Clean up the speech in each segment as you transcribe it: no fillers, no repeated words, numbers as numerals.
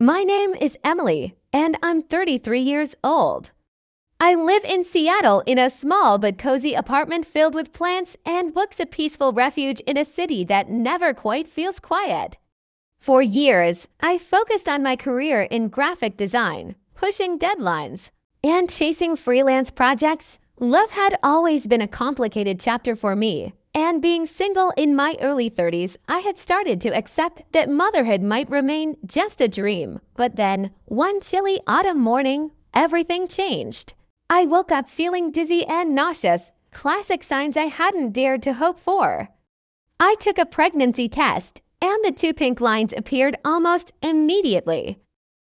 My name is Emily, and I'm 33 years old. I live in Seattle in a small but cozy apartment filled with plants and books, a peaceful refuge in a city that never quite feels quiet. For years, I focused on my career in graphic design, pushing deadlines, and chasing freelance projects. Love had always been a complicated chapter for me, and being single in my early 30s, I had started to accept that motherhood might remain just a dream. But then, one chilly autumn morning, everything changed. I woke up feeling dizzy and nauseous, classic signs I hadn't dared to hope for. I took a pregnancy test, and the two pink lines appeared almost immediately.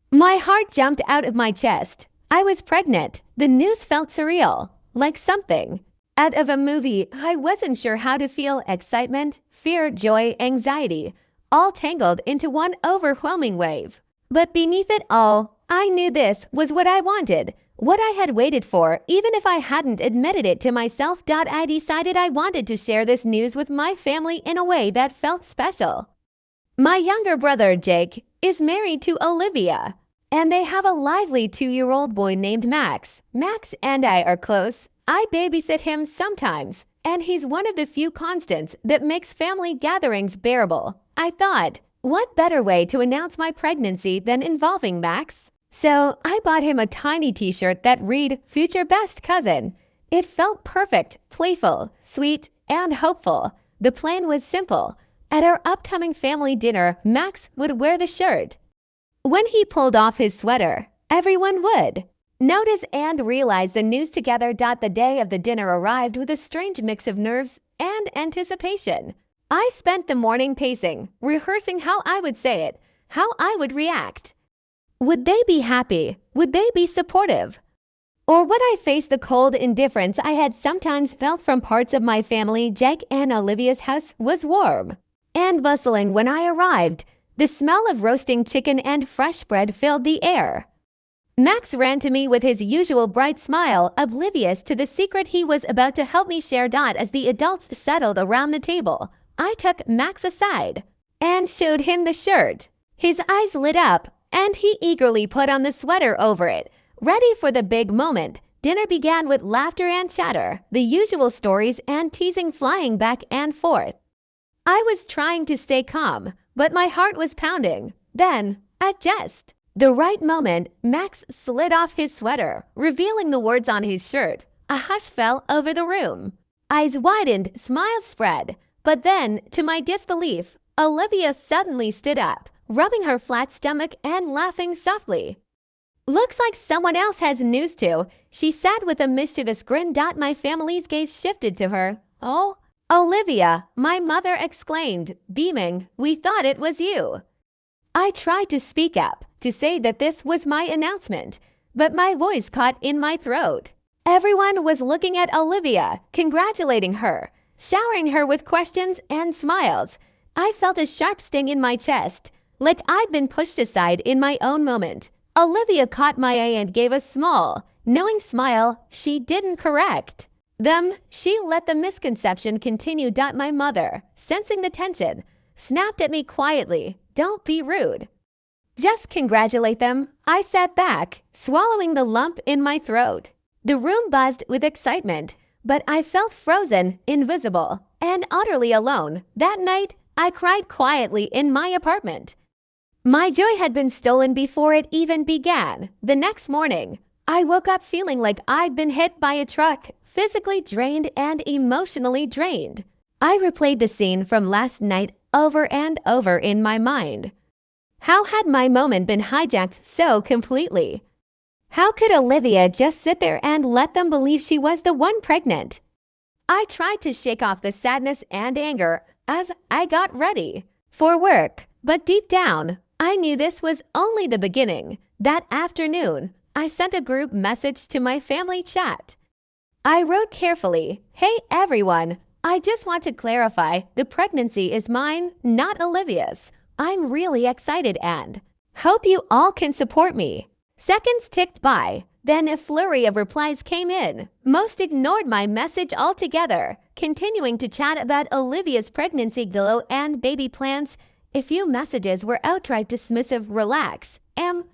My heart jumped out of my chest. I was pregnant. The news felt surreal, like something out of a movie. I wasn't sure how to feel: excitement, fear, joy, anxiety, all tangled into one overwhelming wave. But beneath it all, I knew this was what I wanted, what I had waited for, even if I hadn't admitted it to myself. I decided I wanted to share this news with my family in a way that felt special. My younger brother, Jake, is married to Olivia, and they have a lively 2-year-old boy named Max. Max and I are close. I babysit him sometimes, and he's one of the few constants that makes family gatherings bearable. I thought, what better way to announce my pregnancy than involving Max? So I bought him a tiny t-shirt that read "Future Best Cousin." It felt perfect, playful, sweet, and hopeful. The plan was simple. At our upcoming family dinner, Max would wear the shirt. When he pulled off his sweater, everyone would notice and realize the news together. The day of the dinner arrived with a strange mix of nerves and anticipation. I spent the morning pacing, rehearsing how I would say it, how I would react. Would they be happy? Would they be supportive? Or would I face the cold indifference I had sometimes felt from parts of my family? Jake and Olivia's house was warm and bustling when I arrived. The smell of roasting chicken and fresh bread filled the air. Max ran to me with his usual bright smile, oblivious to the secret he was about to help me share. As the adults settled around the table, I took Max aside and showed him the shirt. His eyes lit up, and he eagerly put on the sweater over it, ready for the big moment. Dinner began with laughter and chatter, the usual stories and teasing flying back and forth. I was trying to stay calm, but my heart was pounding. Then, at just the right moment, Max slid off his sweater, revealing the words on his shirt. A hush fell over the room. Eyes widened, smiles spread. But then, to my disbelief, Olivia suddenly stood up, rubbing her flat stomach and laughing softly. "Looks like someone else has news too," she said with a mischievous grin. My family's gaze shifted to her. "Oh, Olivia," my mother exclaimed, beaming. "We thought it was you." I tried to speak up, to say that this was my announcement, but my voice caught in my throat. Everyone was looking at Olivia, congratulating her, showering her with questions and smiles. I felt a sharp sting in my chest, like I'd been pushed aside in my own moment. Olivia caught my eye and gave a small, knowing smile she didn't correct them. She let the misconception continue. My mother, sensing the tension, snapped at me quietly, "Don't be rude. Just congratulate them." I sat back, swallowing the lump in my throat. The room buzzed with excitement, but I felt frozen, invisible, and utterly alone. That night, I cried quietly in my apartment. My joy had been stolen before it even began. The next morning, I woke up feeling like I'd been hit by a truck, physically drained and emotionally drained. I replayed the scene from last night over and over in my mind. How had my moment been hijacked so completely? How could Olivia just sit there and let them believe she was the one pregnant? I tried to shake off the sadness and anger as I got ready for work, but deep down, I knew this was only the beginning. That afternoon, I sent a group message to my family chat. I wrote carefully, "Hey everyone, I just want to clarify, the pregnancy is mine, not Olivia's. I'm really excited and hope you all can support me." Seconds ticked by, then a flurry of replies came in. Most ignored my message altogether, continuing to chat about Olivia's pregnancy glow and baby plans. A few messages were outright dismissive: "Relax,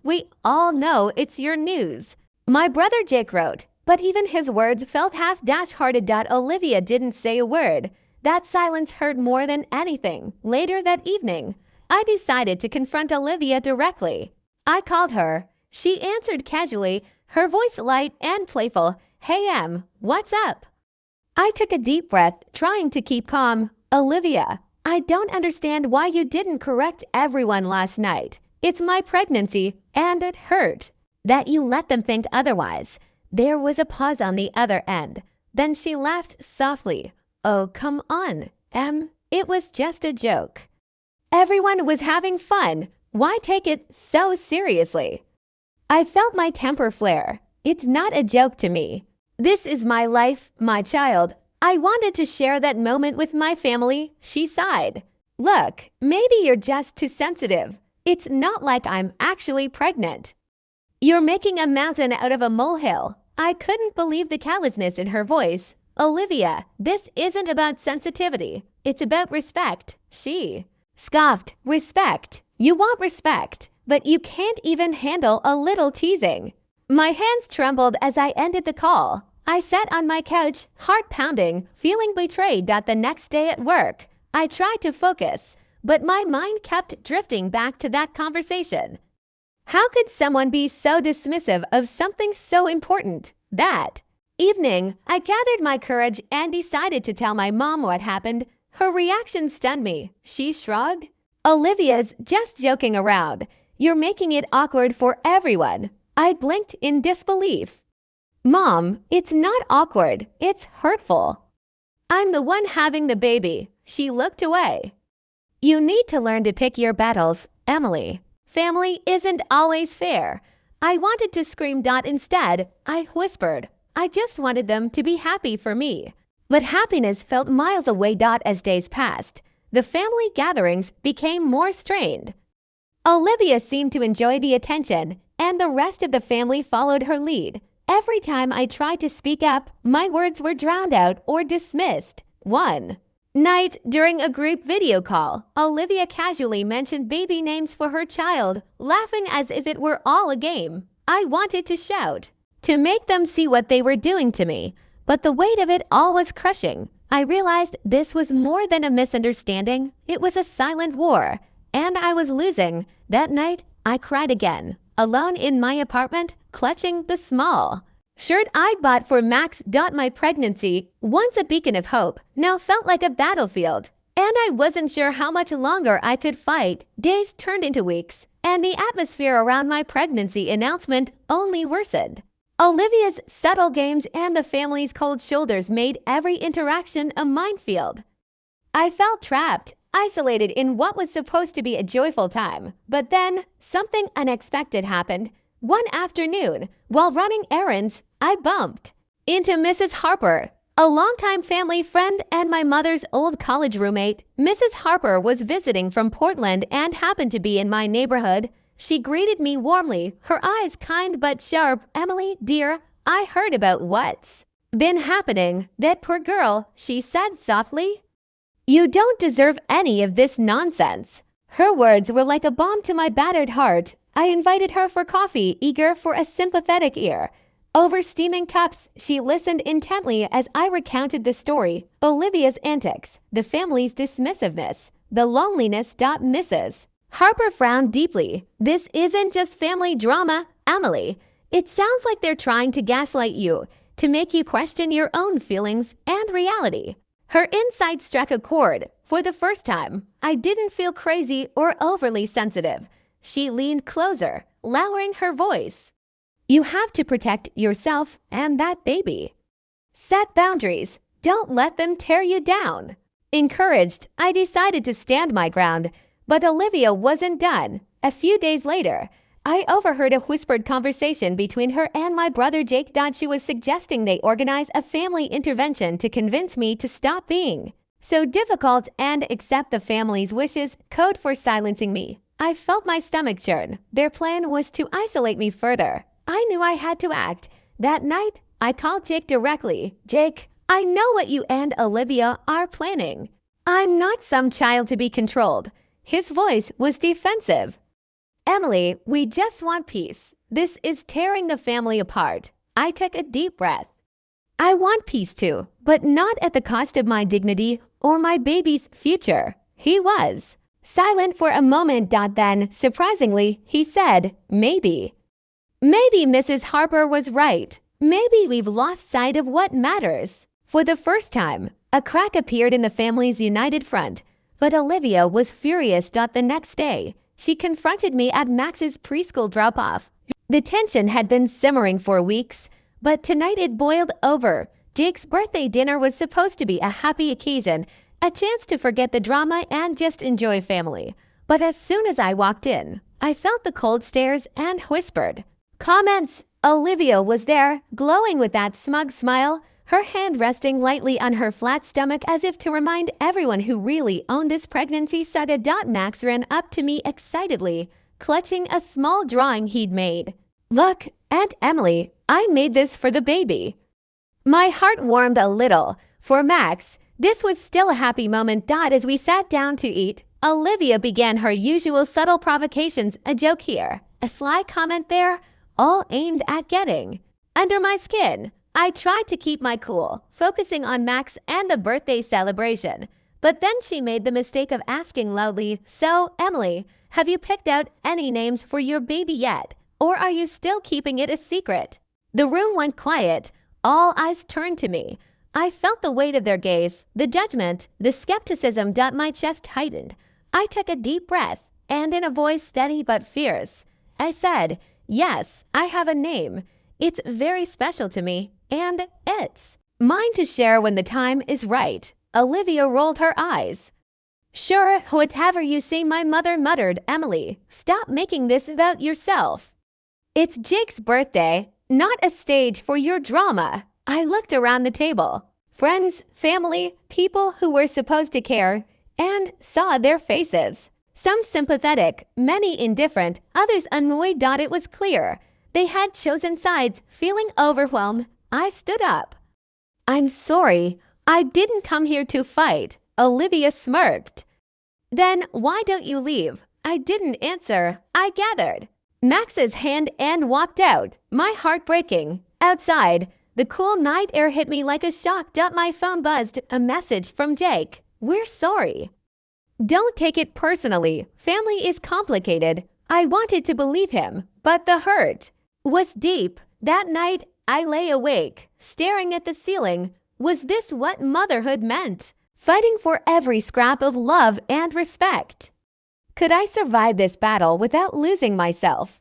We all know it's your news. My brother Jake wrote, but even his words felt half-hearted. Olivia didn't say a word. That silence hurt more than anything. Later that evening, I decided to confront Olivia directly. I called her. She answered casually, her voice light and playful. Hey what's up? I took a deep breath, trying to keep calm. Olivia, I don't understand why you didn't correct everyone last night. It's my pregnancy, and it hurt that you let them think otherwise. There was a pause on the other end. Then she laughed softly. Oh, come on, it was just a joke. Everyone was having fun. Why take it so seriously? I felt my temper flare. It's not a joke to me. This is my life, my child. I wanted to share that moment with my family, she sighed. Look, maybe you're just too sensitive. It's not like I'm actually pregnant. You're making a mountain out of a molehill. I couldn't believe the callousness in her voice. Olivia, this isn't about sensitivity. It's about respect, she scoffed. Respect. You want respect, but you can't even handle a little teasing. My hands trembled as I ended the call. I sat on my couch, heart pounding, feeling betrayed. The next day at work, I tried to focus, but my mind kept drifting back to that conversation. How could someone be so dismissive of something so important? That evening, I gathered my courage and decided to tell my mom what happened. Her reaction stunned me. She shrugged. Olivia's just joking around. You're making it awkward for everyone. I blinked in disbelief. Mom, it's not awkward. It's hurtful. I'm the one having the baby. She looked away. You need to learn to pick your battles, Emily. Family isn't always fair. I wanted to scream. Instead, I whispered. I just wanted them to be happy for me. But happiness felt miles away. As days passed, the family gatherings became more strained. Olivia seemed to enjoy the attention, and the rest of the family followed her lead. Every time I tried to speak up, my words were drowned out or dismissed. One night, during a group video call, Olivia casually mentioned baby names for her child, laughing as if it were all a game. I wanted to shout, to make them see what they were doing to me, but the weight of it all was crushing. I realized this was more than a misunderstanding. It was a silent war, and I was losing. That night, I cried again, alone in my apartment, clutching the small shirt I'd bought for Max. My pregnancy, once a beacon of hope, now felt like a battlefield, and I wasn't sure how much longer I could fight. Days turned into weeks, and the atmosphere around my pregnancy announcement only worsened. Olivia's subtle games and the family's cold shoulders made every interaction a minefield. I felt trapped, isolated in what was supposed to be a joyful time. But then, something unexpected happened. One afternoon, while running errands, I bumped into Mrs. Harper, a longtime family friend and my mother's old college roommate. Mrs. Harper was visiting from Portland and happened to be in my neighborhood. She greeted me warmly, her eyes kind but sharp. Emily, dear, I heard about what's been happening. That poor girl, she said softly. You don't deserve any of this nonsense. Her words were like a balm to my battered heart. I invited her for coffee, eager for a sympathetic ear. Over steaming cups, she listened intently as I recounted the story, Olivia's antics, the family's dismissiveness, the loneliness. Mrs. Harper frowned deeply. This isn't just family drama, Emily. It sounds like they're trying to gaslight you, to make you question your own feelings and reality. Her insight struck a chord. For the first time, I didn't feel crazy or overly sensitive. She leaned closer, lowering her voice. You have to protect yourself and that baby. Set boundaries. Don't let them tear you down. Encouraged, I decided to stand my ground. But Olivia wasn't done. A few days later, I overheard a whispered conversation between her and my brother Jake. She was suggesting they organize a family intervention to convince me to stop being so difficult and accept the family's wishes, code for silencing me. I felt my stomach churn. Their plan was to isolate me further. I knew I had to act. That night, I called Jake directly. Jake, I know what you and Olivia are planning. I'm not some child to be controlled. His voice was defensive. Emily, we just want peace. This is tearing the family apart. I took a deep breath. I want peace too, but not at the cost of my dignity or my baby's future. He was silent for a moment. Then, surprisingly, he said, maybe. Maybe Mrs. Harper was right. Maybe we've lost sight of what matters. For the first time, a crack appeared in the family's united front, but Olivia was furious. The next day, she confronted me at Max's preschool drop-off. The tension had been simmering for weeks, but tonight it boiled over. Jake's birthday dinner was supposed to be a happy occasion, a chance to forget the drama and just enjoy family. But as soon as I walked in, I felt the cold stares and whispered comments. Olivia was there, glowing with that smug smile, her hand resting lightly on her flat stomach as if to remind everyone who really owned this pregnancy saga. Max ran up to me excitedly, clutching a small drawing he'd made. Look, Aunt Emily, I made this for the baby. My heart warmed a little. For Max, this was still a happy moment. As we sat down to eat, Olivia began her usual subtle provocations, a joke here, a sly comment there, all aimed at getting under my skin. I tried to keep my cool, focusing on Max and the birthday celebration. But then she made the mistake of asking loudly, so, Emily, have you picked out any names for your baby yet? Or are you still keeping it a secret? The room went quiet. All eyes turned to me. I felt the weight of their gaze, the judgment, the skepticism. My chest tightened. I took a deep breath, and in a voice steady but fierce, I said, yes, I have a name. It's very special to me, and it's mine to share when the time is right. Olivia rolled her eyes. Sure, whatever you say, my mother muttered. Emily, stop making this about yourself. It's Jake's birthday, not a stage for your drama. I looked around the table. Friends, family, people who were supposed to care, and saw their faces. Some sympathetic, many indifferent, others annoyed. It was clear they had chosen sides. Feeling overwhelmed, I stood up. I'm sorry, I didn't come here to fight. Olivia smirked. Then why don't you leave? I didn't answer. I gathered Max's hand and walked out, my heart breaking. Outside, the cool night air hit me like a shock. My phone buzzed, a message from Jake. We're sorry. Don't take it personally. Family is complicated. I wanted to believe him, but the hurt was deep. That night, I lay awake, staring at the ceiling. Was this what motherhood meant? Fighting for every scrap of love and respect. Could I survive this battle without losing myself?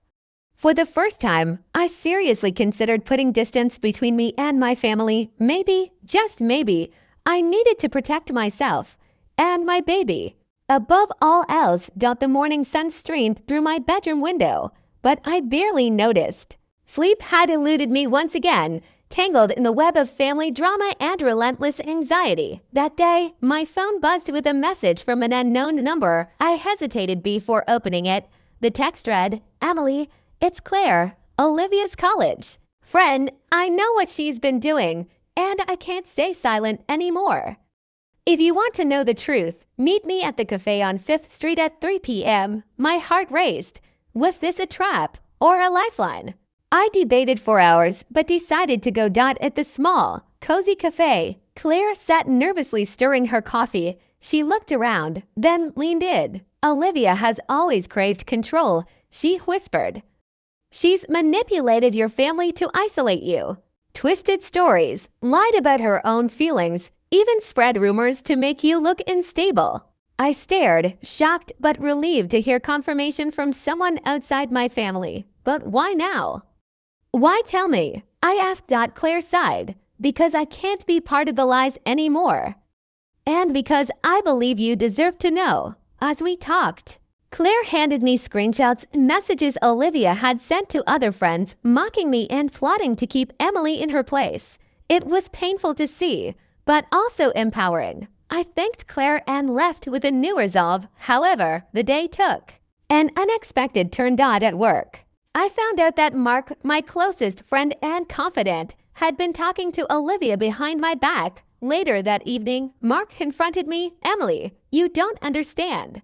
For the first time, I seriously considered putting distance between me and my family. Maybe, just maybe, I needed to protect myself and my baby. Above all else, the morning sun streamed through my bedroom window, but I barely noticed. Sleep had eluded me once again, tangled in the web of family drama and relentless anxiety. That day, my phone buzzed with a message from an unknown number. I hesitated before opening it. The text read, Emily, it's Claire, Olivia's college friend. I know what she's been doing, and I can't stay silent anymore. If you want to know the truth, meet me at the cafe on 5th Street at 3 p.m. My heart raced. Was this a trap or a lifeline? I debated for hours, but decided to go. At the small, cozy cafe, Claire sat nervously stirring her coffee. She looked around, then leaned in. Olivia has always craved control, she whispered. She's manipulated your family to isolate you. Twisted stories, lied about her own feelings, even spread rumors to make you look unstable. I stared, shocked but relieved to hear confirmation from someone outside my family. But why now? Why tell me? I asked. Claire sighed. Because I can't be part of the lies anymore. And because I believe you deserve to know. As we talked, Claire handed me screenshots, messages Olivia had sent to other friends, mocking me and plotting to keep Emily in her place. It was painful to see, but also empowering. I thanked Claire and left with a new resolve. However, the day took an unexpected turn. At work, I found out that Mark, my closest friend and confidant, had been talking to Olivia behind my back. Later that evening, Mark confronted me. Emily, you don't understand.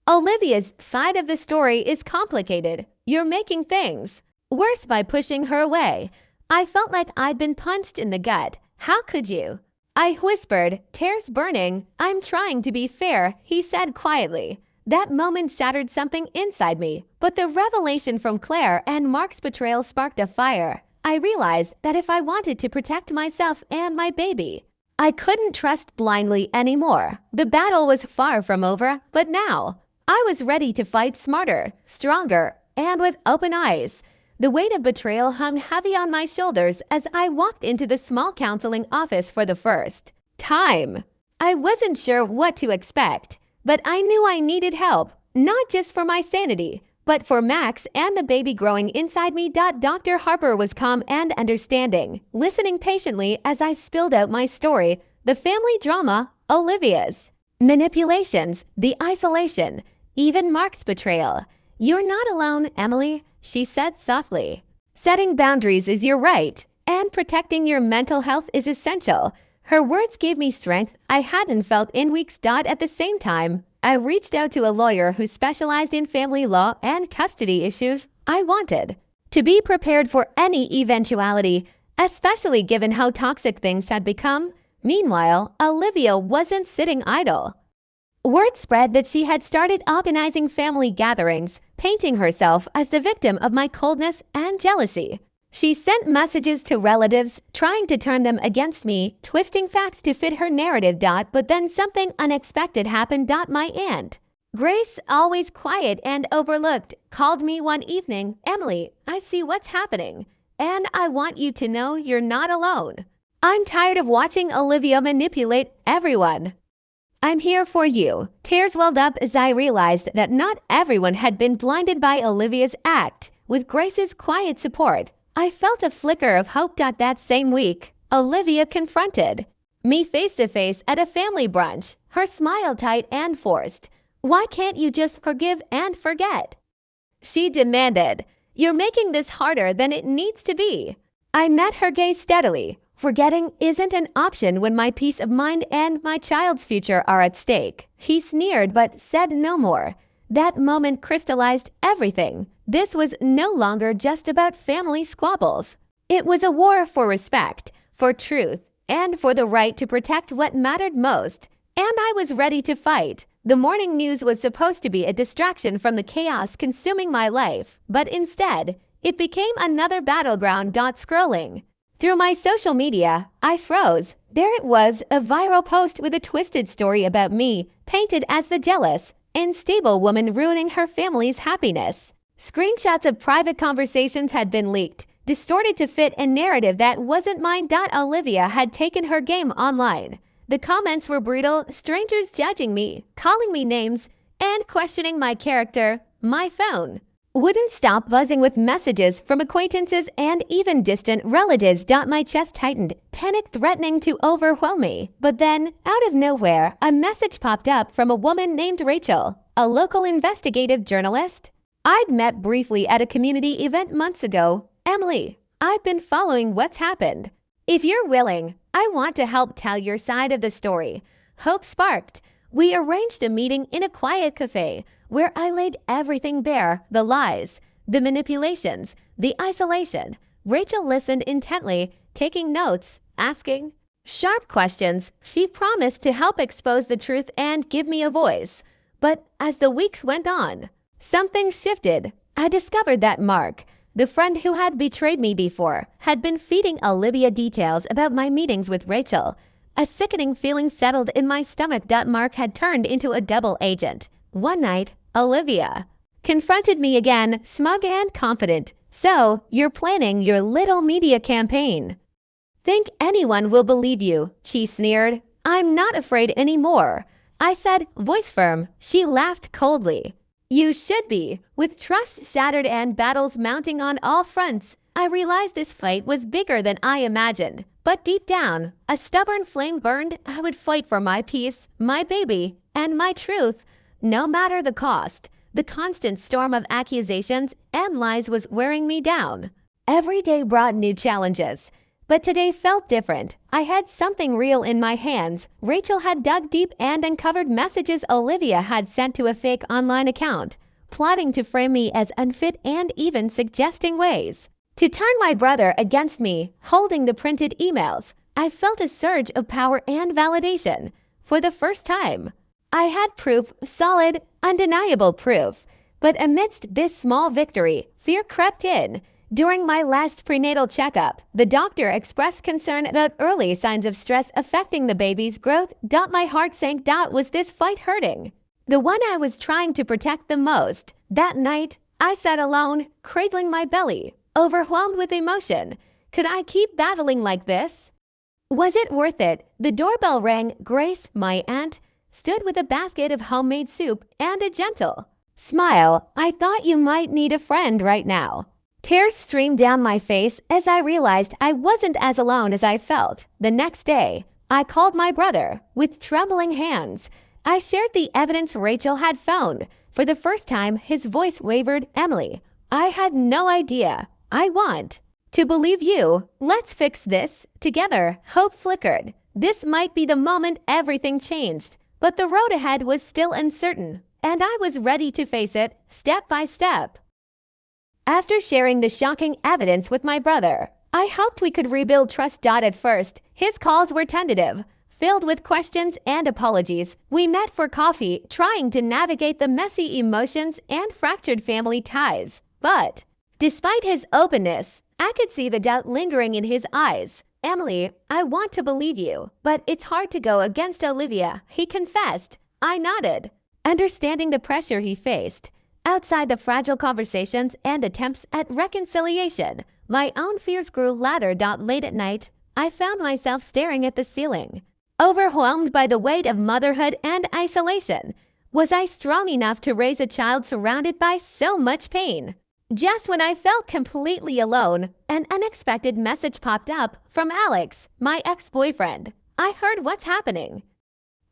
Olivia's side of the story is complicated. You're making things worse by pushing her away. I felt like I'd been punched in the gut. How could you? I whispered, tears burning. I'm trying to be fair, he said quietly. That moment shattered something inside me, but the revelation from Claire and Mark's betrayal sparked a fire. I realized that if I wanted to protect myself and my baby, I couldn't trust blindly anymore. The battle was far from over, but now I was ready to fight smarter, stronger, and with open eyes. The weight of betrayal hung heavy on my shoulders as I walked into the small counseling office for the first time. I wasn't sure what to expect, but I knew I needed help, not just for my sanity, but for Max and the baby growing inside me. Dr. Harper was calm and understanding, listening patiently as I spilled out my story, the family drama, Olivia's manipulations, the isolation, even Mark's betrayal. You're not alone, Emily, she said softly. Setting boundaries is your right, and protecting your mental health is essential. Her words gave me strength I hadn't felt in weeks. At the same time, I reached out to a lawyer who specialized in family law and custody issues. I wanted to be prepared for any eventuality, especially given how toxic things had become. Meanwhile, Olivia wasn't sitting idle. Word spread that she had started organizing family gatherings, painting herself as the victim of my coldness and jealousy. She sent messages to relatives, trying to turn them against me, twisting facts to fit her narrative. But then something unexpected happened. My aunt, Grace, always quiet and overlooked, called me one evening. Emily, I see what's happening, and I want you to know you're not alone. I'm tired of watching Olivia manipulate everyone. I'm here for you. Tears welled up as I realized that not everyone had been blinded by Olivia's act. With Grace's quiet support, I felt a flicker of hope. That same week, Olivia confronted me face to face at a family brunch, her smile tight and forced. Why can't you just forgive and forget? She demanded. You're making this harder than it needs to be. I met her gaze steadily. Forgetting isn't an option when my peace of mind and my child's future are at stake. He sneered but said no more. That moment crystallized everything. This was no longer just about family squabbles. It was a war for respect, for truth, and for the right to protect what mattered most. And I was ready to fight. The morning news was supposed to be a distraction from the chaos consuming my life, but instead, it became another battleground. Scrolling through my social media, I froze. There it was, a viral post with a twisted story about me, painted as the jealous, unstable woman ruining her family's happiness. Screenshots of private conversations had been leaked, distorted to fit a narrative that wasn't mine. Olivia had taken her game online. The comments were brutal, strangers judging me, calling me names, and questioning my character. My phone wouldn't stop buzzing with messages from acquaintances and even distant relatives. My chest tightened, panic threatening to overwhelm me. But then, out of nowhere, a message popped up from a woman named Rachel, a local investigative journalist I'd met briefly at a community event months ago. Emily, I've been following what's happened. If you're willing, I want to help tell your side of the story. Hope sparked. We arranged a meeting in a quiet cafe where I laid everything bare, the lies, the manipulations, the isolation. Rachel listened intently, taking notes, asking sharp questions. She promised to help expose the truth and give me a voice. But as the weeks went on, something shifted. I discovered that Mark, the friend who had betrayed me before, had been feeding Olivia details about my meetings with Rachel. A sickening feeling settled in my stomach. Mark had turned into a double agent. One night, Olivia confronted me again, smug and confident. So, you're planning your little media campaign. Think anyone will believe you, she sneered. I'm not afraid anymore. I said, voice firm. She laughed coldly. You should be. With trust shattered and battles mounting on all fronts, I realized this fight was bigger than I imagined. But deep down, a stubborn flame burned. I would fight for my peace, my baby, and my truth, no matter the cost. The constant storm of accusations and lies was wearing me down. Every day brought new challenges. But today felt different. I had something real in my hands. Rachel had dug deep and uncovered messages Olivia had sent to a fake online account, plotting to frame me as unfit and even suggesting ways to turn my brother against me. Holding the printed emails, I felt a surge of power and validation. For the first time, I had proof, solid, undeniable proof. But amidst this small victory, fear crept in. During my last prenatal checkup, the doctor expressed concern about early signs of stress affecting the baby's growth. My heart sank. Was this fight hurting the one I was trying to protect the most? That night, I sat alone, cradling my belly, overwhelmed with emotion. Could I keep battling like this? Was it worth it? The doorbell rang. Grace, my aunt, stood with a basket of homemade soup and a gentle smile. I thought you might need a friend right now. Tears streamed down my face as I realized I wasn't as alone as I felt. The next day, I called my brother. With trembling hands, I shared the evidence Rachel had found. For the first time, his voice wavered. Emily, I had no idea. I want to believe you. Let's fix this together. Hope flickered. This might be the moment everything changed. But the road ahead was still uncertain, and I was ready to face it step by step. After sharing the shocking evidence with my brother, I hoped we could rebuild trust. At first, his calls were tentative, filled with questions and apologies. We met for coffee, trying to navigate the messy emotions and fractured family ties. But despite his openness, I could see the doubt lingering in his eyes. Emily, I want to believe you, but it's hard to go against Olivia, he confessed. I nodded, understanding the pressure he faced. Outside the fragile conversations and attempts at reconciliation, my own fears grew louder. Late at night, I found myself staring at the ceiling, overwhelmed by the weight of motherhood and isolation. Was I strong enough to raise a child surrounded by so much pain? Just when I felt completely alone, an unexpected message popped up from Alex, my ex-boyfriend. I heard what's happening.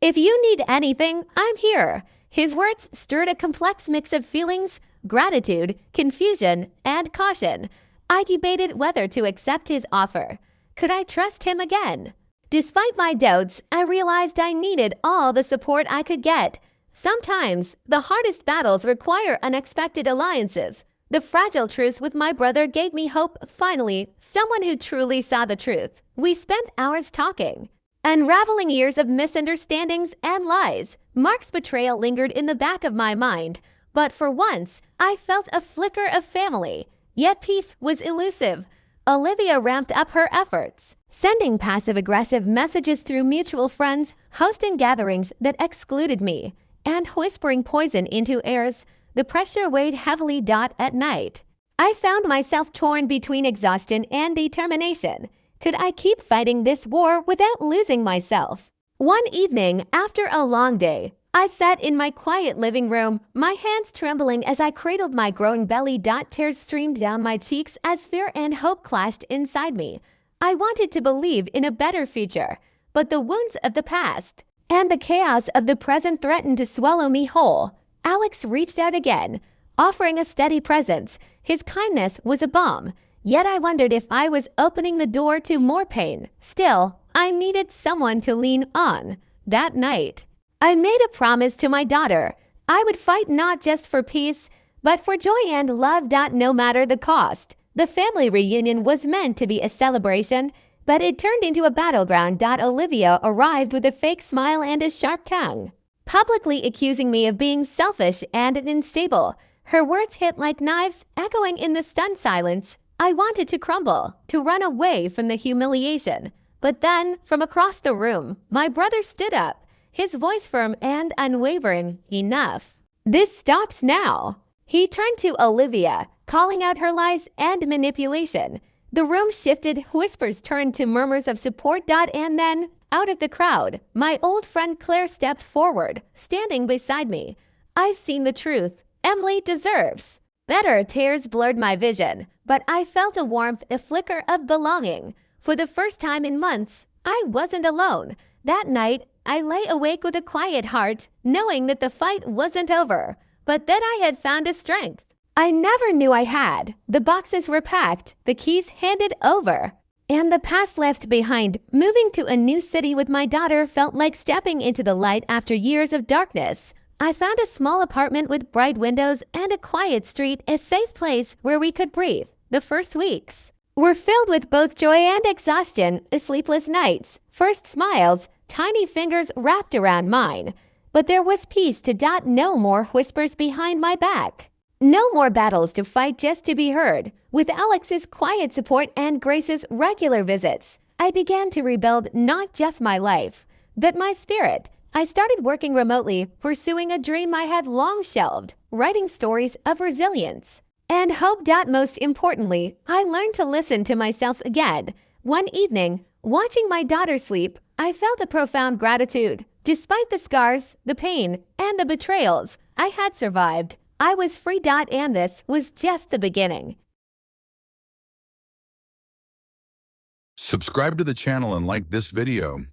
If you need anything, I'm here. His words stirred a complex mix of feelings, gratitude, confusion, and caution. I debated whether to accept his offer. Could I trust him again? Despite my doubts, I realized I needed all the support I could get. Sometimes, the hardest battles require unexpected alliances. The fragile truce with my brother gave me hope. Finally, someone who truly saw the truth. We spent hours talking, unraveling years of misunderstandings and lies. Mark's betrayal lingered in the back of my mind, but for once, I felt a flicker of family. Yet peace was elusive. Olivia ramped up her efforts, sending passive-aggressive messages through mutual friends, hosting gatherings that excluded me, and whispering poison into ears. The pressure weighed heavily. At night, I found myself torn between exhaustion and determination. Could I keep fighting this war without losing myself? One evening, after a long day, I sat in my quiet living room, my hands trembling as I cradled my growing belly. Tears streamed down my cheeks as fear and hope clashed inside me. I wanted to believe in a better future, but the wounds of the past and the chaos of the present threatened to swallow me whole. Alex reached out again, offering a steady presence. His kindness was a balm, yet I wondered if I was opening the door to more pain. Still, I needed someone to lean on. That night, I made a promise to my daughter. I would fight not just for peace, but for joy and love. No matter the cost. The family reunion was meant to be a celebration, but it turned into a battleground. Olivia arrived with a fake smile and a sharp tongue, publicly accusing me of being selfish and unstable. Her words hit like knives, echoing in the stunned silence. I wanted to crumble, to run away from the humiliation. But then, from across the room, my brother stood up, his voice firm and unwavering. Enough. This stops now. He turned to Olivia, calling out her lies and manipulation. The room shifted, whispers turned to murmurs of support. And then, out of the crowd, my old friend Claire stepped forward, standing beside me. I've seen the truth. Emily deserves better. Tears blurred my vision, but I felt a warmth, a flicker of belonging. For the first time in months, I wasn't alone. That night, I lay awake with a quiet heart, knowing that the fight wasn't over, but that I had found a strength I never knew I had. The boxes were packed, the keys handed over, and the past left behind. Moving to a new city with my daughter felt like stepping into the light after years of darkness. I found a small apartment with bright windows and a quiet street, a safe place where we could breathe. The first weeks were filled with both joy and exhaustion, sleepless nights, first smiles, tiny fingers wrapped around mine. But there was peace to dot, no more whispers behind my back. No more battles to fight just to be heard. With Alex's quiet support and Grace's regular visits, I began to rebuild not just my life, but my spirit. I started working remotely, pursuing a dream I had long shelved, writing stories of resilience and hope. Most importantly, I learned to listen to myself again. One evening, watching my daughter sleep, I felt a profound gratitude. Despite the scars, the pain, and the betrayals I had survived, I was free. And this was just the beginning. Subscribe to the channel and like this video.